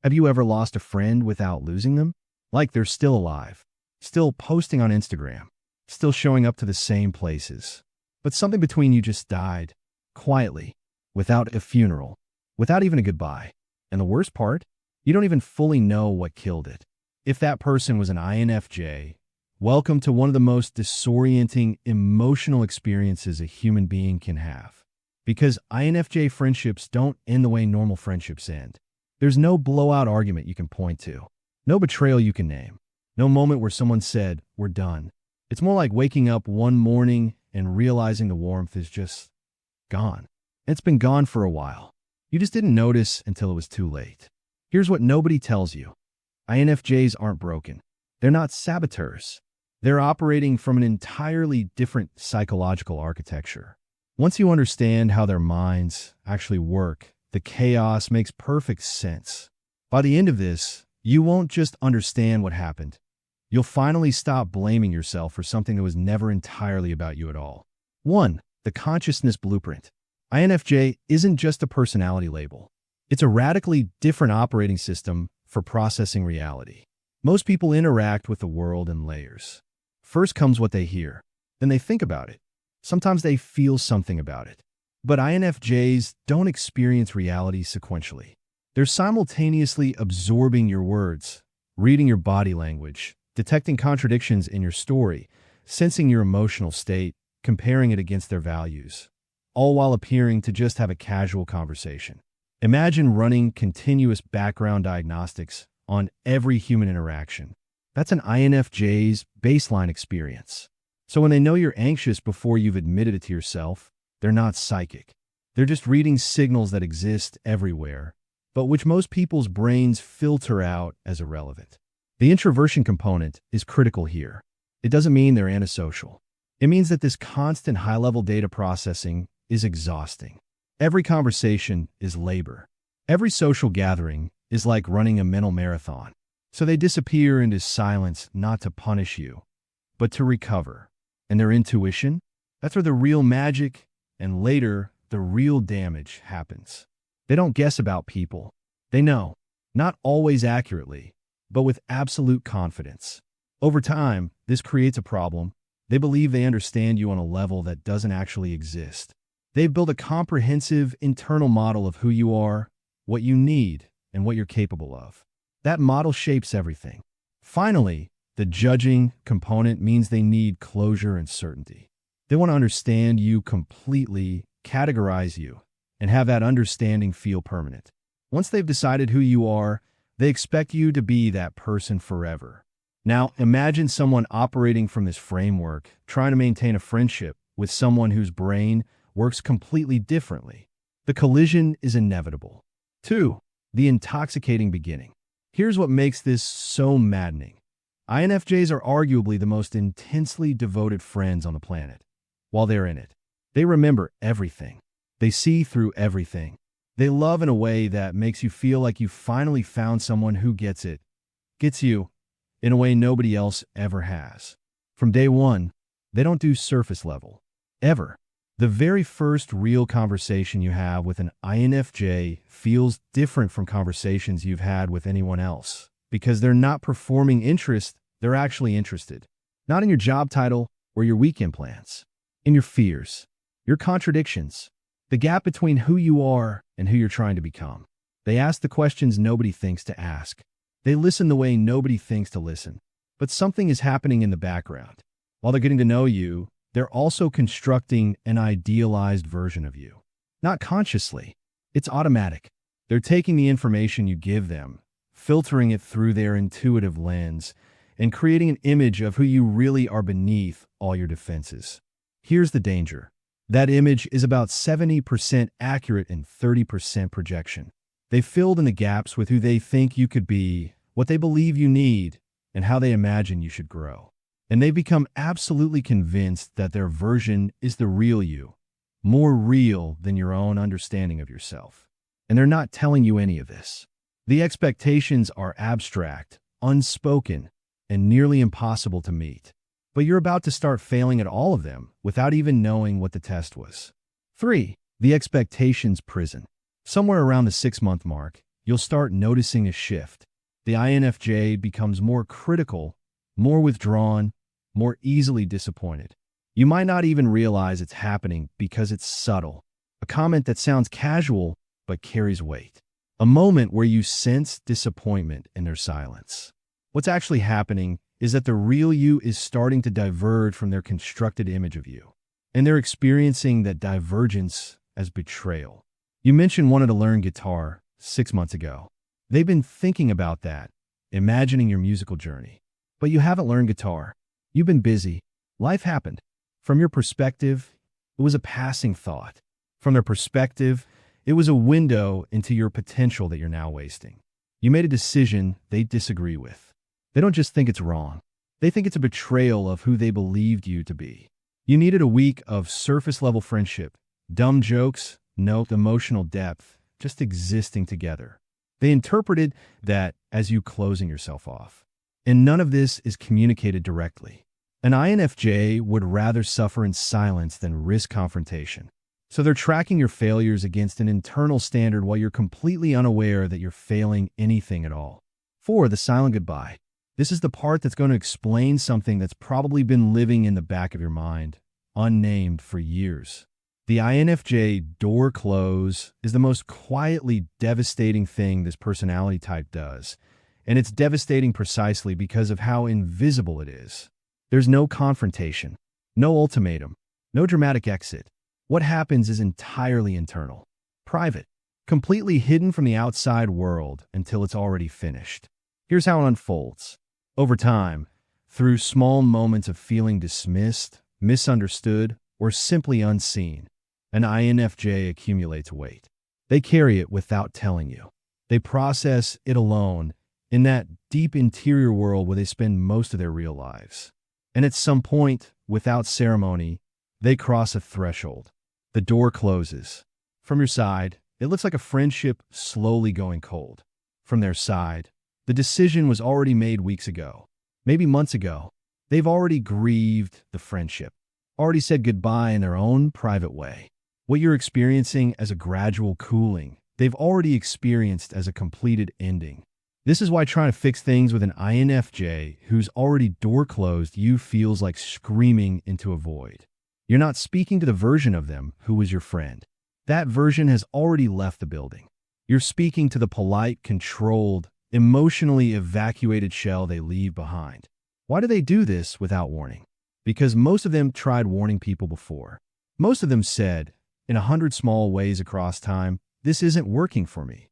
Have you ever lost a friend without losing them? Like they're still alive, still posting on Instagram, still showing up to the same places. But something between you just died, quietly, without a funeral, without even a goodbye. And the worst part? You don't even fully know what killed it. If that person was an INFJ, welcome to one of the most disorienting emotional experiences a human being can have. Because INFJ friendships don't end the way normal friendships end. There's no blowout argument you can point to, no betrayal you can name, no moment where someone said, "We're done." It's more like waking up one morning and realizing the warmth is just gone. And it's been gone for a while. You just didn't notice until it was too late. Here's what nobody tells you. INFJs aren't broken. They're not saboteurs. They're operating from an entirely different psychological architecture. Once you understand how their minds actually work, the chaos makes perfect sense. By the end of this, you won't just understand what happened. You'll finally stop blaming yourself for something that was never entirely about you at all. 1. The consciousness blueprint. INFJ isn't just a personality label. It's a radically different operating system for processing reality. Most people interact with the world in layers. First comes what they hear, then they think about it. Sometimes they feel something about it. But INFJs don't experience reality sequentially. They're simultaneously absorbing your words, reading your body language, detecting contradictions in your story, sensing your emotional state, comparing it against their values, all while appearing to just have a casual conversation. Imagine running continuous background diagnostics on every human interaction. That's an INFJ's baseline experience. So when they know you're anxious before you've admitted it to yourself, they're not psychic. They're just reading signals that exist everywhere, but which most people's brains filter out as irrelevant. The introversion component is critical here. It doesn't mean they're antisocial. It means that this constant high-level data processing is exhausting. Every conversation is labor. Every social gathering is like running a mental marathon. So they disappear into silence not to punish you, but to recover. And their intuition? That's where the real magic and later the real damage happens. They don't guess about people. They know, not always accurately, but with absolute confidence. Over time, this creates a problem. They believe they understand you on a level that doesn't actually exist. They've built a comprehensive internal model of who you are, what you need, and what you're capable of. That model shapes everything. Finally, the judging component means they need closure and certainty. They want to understand you completely, categorize you, and have that understanding feel permanent. Once they've decided who you are, they expect you to be that person forever. Now, imagine someone operating from this framework, trying to maintain a friendship with someone whose brain works completely differently. The collision is inevitable. 2. The intoxicating beginning. Here's what makes this so maddening. INFJs are arguably the most intensely devoted friends on the planet. While they're in it, they remember everything. They see through everything. They love in a way that makes you feel like you finally found someone who gets it, gets you, in a way nobody else ever has. From day one, they don't do surface level. Ever. The very first real conversation you have with an INFJ feels different from conversations you've had with anyone else, because they're not performing interest, they're actually interested. Not in your job title or your weekend plans. In your fears, your contradictions, the gap between who you are and who you're trying to become. They ask the questions nobody thinks to ask. They listen the way nobody thinks to listen. But something is happening in the background. While they're getting to know you, they're also constructing an idealized version of you. Not consciously. It's automatic. They're taking the information you give them, filtering it through their intuitive lens, and creating an image of who you really are beneath all your defenses. Here's the danger. That image is about 70% accurate and 30% projection. They filled in the gaps with who they think you could be, what they believe you need, and how they imagine you should grow. And they become absolutely convinced that their version is the real you, more real than your own understanding of yourself. And they're not telling you any of this. The expectations are abstract, unspoken, and nearly impossible to meet. But you're about to start failing at all of them without even knowing what the test was. 3. The expectations prison. Somewhere around the 6-month mark, you'll start noticing a shift. The INFJ becomes more critical, more withdrawn, more easily disappointed. You might not even realize it's happening because it's subtle. A comment that sounds casual but carries weight. A moment where you sense disappointment in their silence. What's actually happening is that the real you is starting to diverge from their constructed image of you. And they're experiencing that divergence as betrayal. You mentioned wanting to learn guitar 6 months ago. They've been thinking about that, imagining your musical journey. But you haven't learned guitar. You've been busy. Life happened. From your perspective, it was a passing thought. From their perspective, it was a window into your potential that you're now wasting. You made a decision they disagree with. They don't just think it's wrong. They think it's a betrayal of who they believed you to be. You needed a week of surface-level friendship, dumb jokes, no emotional depth, just existing together. They interpreted that as you closing yourself off. And none of this is communicated directly. An INFJ would rather suffer in silence than risk confrontation. So they're tracking your failures against an internal standard while you're completely unaware that you're failing anything at all. 4. The silent goodbye. This is the part that's going to explain something that's probably been living in the back of your mind, unnamed for years. The INFJ door close is the most quietly devastating thing this personality type does, and it's devastating precisely because of how invisible it is. There's no confrontation, no ultimatum, no dramatic exit. What happens is entirely internal, private, completely hidden from the outside world until it's already finished. Here's how it unfolds. Over time, through small moments of feeling dismissed, misunderstood, or simply unseen, an INFJ accumulates weight. They carry it without telling you. They process it alone in that deep interior world where they spend most of their real lives. And at some point, without ceremony, they cross a threshold. The door closes. From your side, it looks like a friendship slowly going cold. From their side, the decision was already made weeks ago, maybe months ago. They've already grieved the friendship, already said goodbye in their own private way. What you're experiencing as a gradual cooling, they've already experienced as a completed ending. This is why trying to fix things with an INFJ who's already door closed you feels like screaming into a void. You're not speaking to the version of them who was your friend. That version has already left the building. You're speaking to the polite, controlled, emotionally evacuated shell they leave behind. Why do they do this without warning? Because most of them tried warning people before. Most of them said, in 100 small ways across time, this isn't working for me.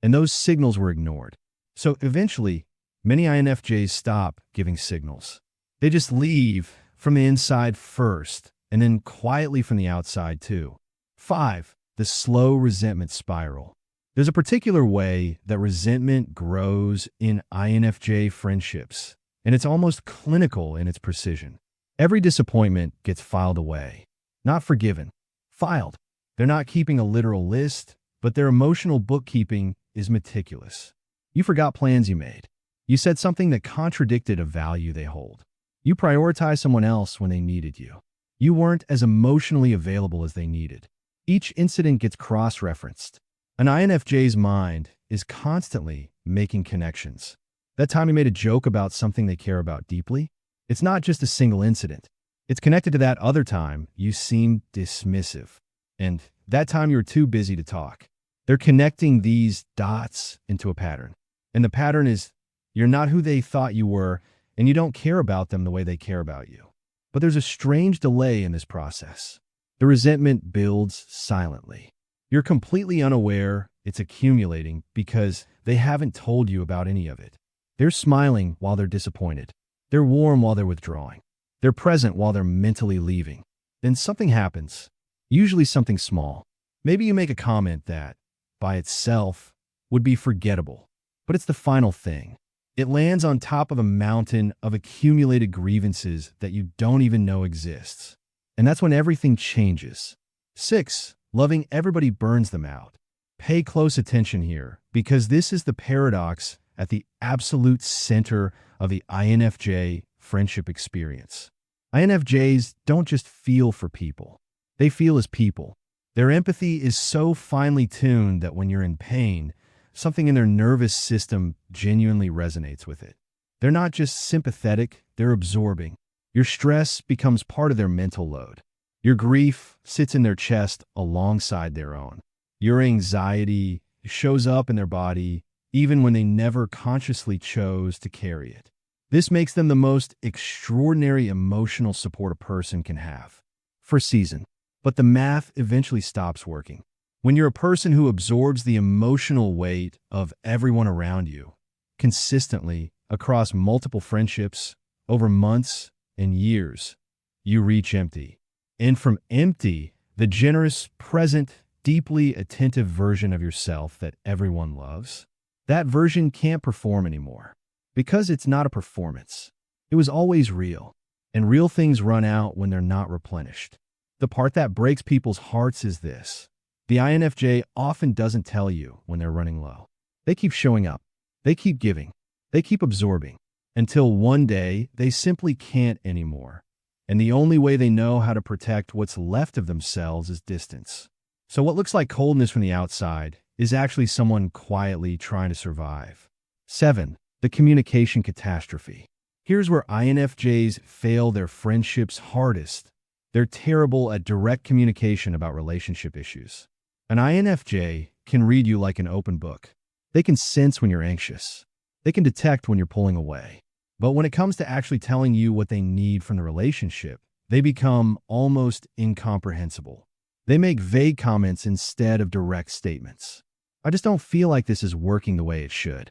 And those signals were ignored. So eventually, many INFJs stop giving signals. They just leave from the inside first, and then quietly from the outside too. 5. The slow resentment spiral. There's a particular way that resentment grows in INFJ friendships, and it's almost clinical in its precision. Every disappointment gets filed away. Not forgiven, filed. They're not keeping a literal list, but their emotional bookkeeping is meticulous. You forgot plans you made. You said something that contradicted a value they hold. You prioritized someone else when they needed you. You weren't as emotionally available as they needed. Each incident gets cross-referenced. An INFJ's mind is constantly making connections. That time you made a joke about something they care about deeply, it's not just a single incident. It's connected to that other time you seemed dismissive. And that time you were too busy to talk. They're connecting these dots into a pattern. And the pattern is you're not who they thought you were, and you don't care about them the way they care about you. But there's a strange delay in this process. The resentment builds silently. You're completely unaware it's accumulating because they haven't told you about any of it. They're smiling while they're disappointed. They're warm while they're withdrawing. They're present while they're mentally leaving. Then something happens, usually something small. Maybe you make a comment that, by itself, would be forgettable, but it's the final thing. It lands on top of a mountain of accumulated grievances that you don't even know exists. And that's when everything changes. 6. Loving everybody burns them out. Pay close attention here, because this is the paradox at the absolute center of the INFJ friendship experience. INFJs don't just feel for people. They feel as people. Their empathy is so finely tuned that when you're in pain, Something in their nervous system genuinely resonates with it. They're not just sympathetic, they're absorbing. Your stress becomes part of their mental load. Your grief sits in their chest alongside their own. Your anxiety shows up in their body even when they never consciously chose to carry it. This makes them the most extraordinary emotional support a person can have. For a season. But the math eventually stops working. When you're a person who absorbs the emotional weight of everyone around you, consistently, across multiple friendships, over months and years, you reach empty. And from empty, the generous, present, deeply attentive version of yourself that everyone loves, that version can't perform anymore. Because it's not a performance. It was always real. And real things run out when they're not replenished. The part that breaks people's hearts is this. The INFJ often doesn't tell you when they're running low. They keep showing up. They keep giving. They keep absorbing. Until one day, they simply can't anymore. And the only way they know how to protect what's left of themselves is distance. So what looks like coldness from the outside is actually someone quietly trying to survive. 7. The communication catastrophe. Here's where INFJs fail their friendships hardest. They're terrible at direct communication about relationship issues. An INFJ can read you like an open book. They can sense when you're anxious. They can detect when you're pulling away. But when it comes to actually telling you what they need from the relationship, they become almost incomprehensible. They make vague comments instead of direct statements. I just don't feel like this is working the way it should.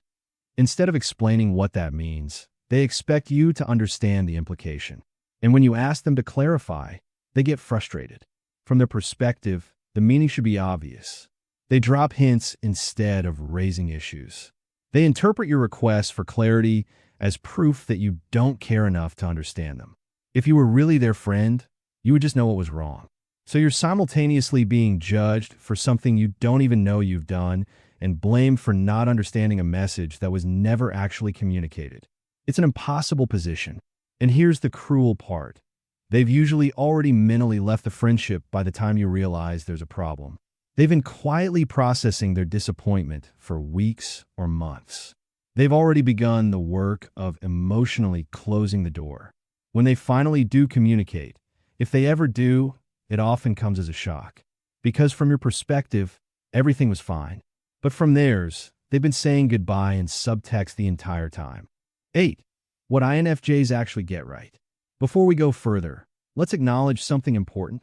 Instead of explaining what that means, they expect you to understand the implication. And when you ask them to clarify, they get frustrated. From their perspective, the meaning should be obvious. They drop hints instead of raising issues. They interpret your requests for clarity as proof that you don't care enough to understand them. If you were really their friend, you would just know what was wrong. So you're simultaneously being judged for something you don't even know you've done and blamed for not understanding a message that was never actually communicated. It's an impossible position. And here's the cruel part. They've usually already mentally left the friendship by the time you realize there's a problem. They've been quietly processing their disappointment for weeks or months. They've already begun the work of emotionally closing the door. When they finally do communicate, if they ever do, it often comes as a shock. Because from your perspective, everything was fine. But from theirs, they've been saying goodbye in subtext the entire time. 8. What INFJs actually get right. Before we go further, let's acknowledge something important.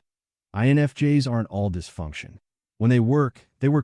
INFJs aren't all dysfunction. When they work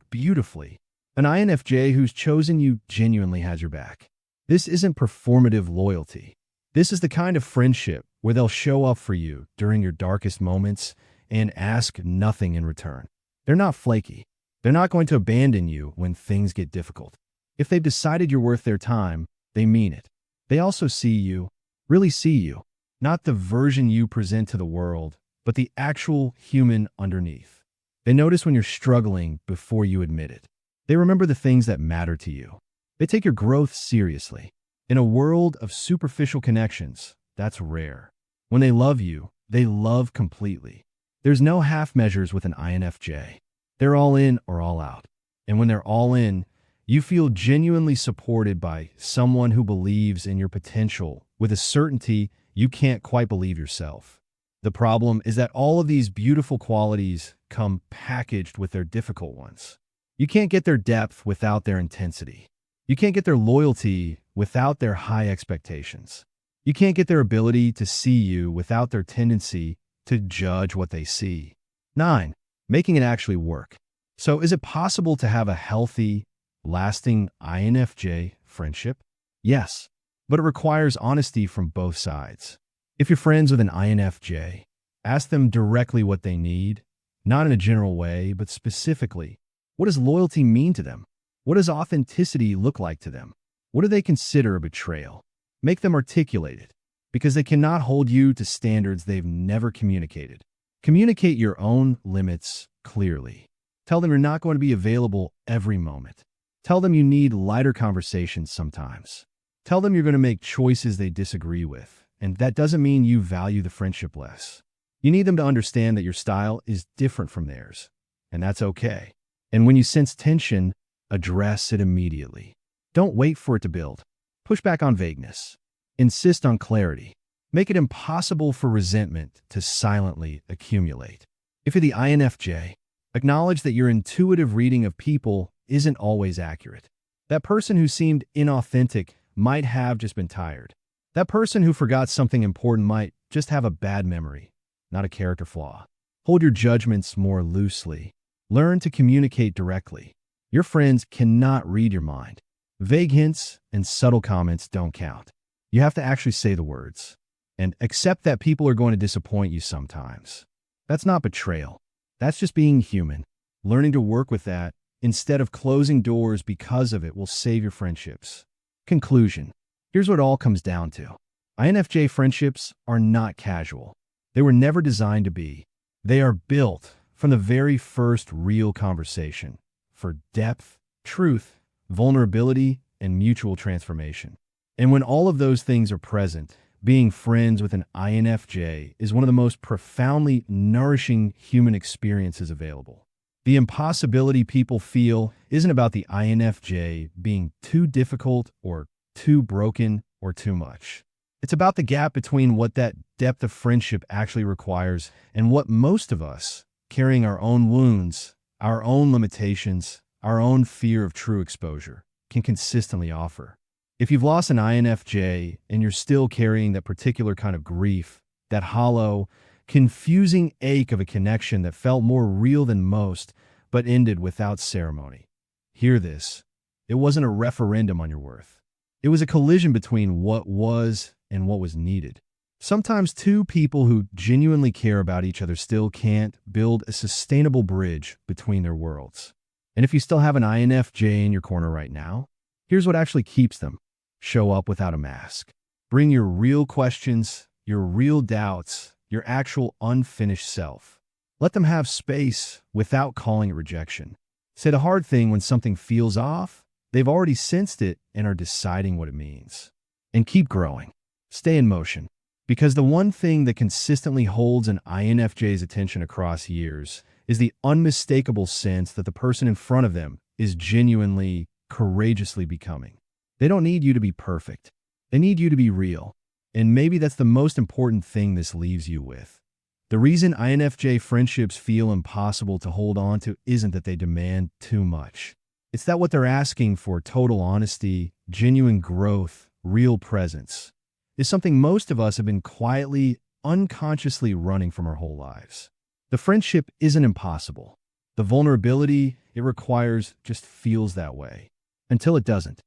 beautifully. An INFJ who's chosen you genuinely has your back. This isn't performative loyalty. This is the kind of friendship where they'll show up for you during your darkest moments and ask nothing in return. They're not flaky. They're not going to abandon you when things get difficult. If they've decided you're worth their time, they mean it. They also see you, really see you, not the version you present to the world, but the actual human underneath. They notice when you're struggling before you admit it. They remember the things that matter to you. They take your growth seriously. In a world of superficial connections, that's rare. When they love you, they love completely. There's no half measures with an INFJ. They're all in or all out. And when they're all in, you feel genuinely supported by someone who believes in your potential with a certainty you can't quite believe yourself. The problem is that all of these beautiful qualities come packaged with their difficult ones. You can't get their depth without their intensity. You can't get their loyalty without their high expectations. You can't get their ability to see you without their tendency to judge what they see. 9. Making it actually work. So is it possible to have a healthy, lasting INFJ friendship? Yes, but it requires honesty from both sides. If you're friends with an INFJ, ask them directly what they need, not in a general way, but specifically. What does loyalty mean to them? What does authenticity look like to them? What do they consider a betrayal? Make them articulate it, because they cannot hold you to standards they've never communicated. Communicate your own limits clearly. Tell them you're not going to be available every moment. Tell them you need lighter conversations sometimes. Tell them you're going to make choices they disagree with, and that doesn't mean you value the friendship less. You need them to understand that your style is different from theirs, and that's okay. And when you sense tension, Address it immediately. Don't wait for it to build. Push back on vagueness. Insist on clarity. Make it impossible for resentment to silently accumulate. If you're the INFJ, acknowledge that your intuitive reading of people isn't always accurate. That person who seemed inauthentic might have just been tired. That person who forgot something important might just have a bad memory, not a character flaw. Hold your judgments more loosely. Learn to communicate directly. Your friends cannot read your mind. Vague hints and subtle comments don't count. You have to actually say the words. And accept that people are going to disappoint you sometimes. That's not betrayal. That's just being human. Learning to work with that instead of closing doors because of it will save your friendships. Conclusion. Here's what it all comes down to. INFJ friendships are not casual. They were never designed to be. They are built from the very first real conversation for depth, truth, vulnerability, and mutual transformation. And when all of those things are present, being friends with an INFJ is one of the most profoundly nourishing human experiences available. The impossibility people feel isn't about the INFJ being too difficult or too broken or too much. It's about the gap between what that depth of friendship actually requires and what most of us, carrying our own wounds, our own limitations, our own fear of true exposure, can consistently offer. If you've lost an INFJ and you're still carrying that particular kind of grief, that hollow, confusing ache of a connection that felt more real than most, but ended without ceremony, hear this. It wasn't a referendum on your worth. It was a collision between what was and what was needed. Sometimes two people who genuinely care about each other still can't build a sustainable bridge between their worlds. And if you still have an INFJ in your corner right now, here's what actually keeps them. Show up without a mask. Bring your real questions, your real doubts, your actual unfinished self. Let them have space without calling it rejection. Say the hard thing when something feels off. They've already sensed it and are deciding what it means. And keep growing. Stay in motion. Because the one thing that consistently holds an INFJ's attention across years is the unmistakable sense that the person in front of them is genuinely, courageously becoming. They don't need you to be perfect. They need you to be real. And maybe that's the most important thing this leaves you with. The reason INFJ friendships feel impossible to hold on to isn't that they demand too much. It's that what they're asking for, total honesty, genuine growth, real presence, is something most of us have been quietly, unconsciously running from our whole lives. The friendship isn't impossible. The vulnerability it requires just feels that way. Until it doesn't.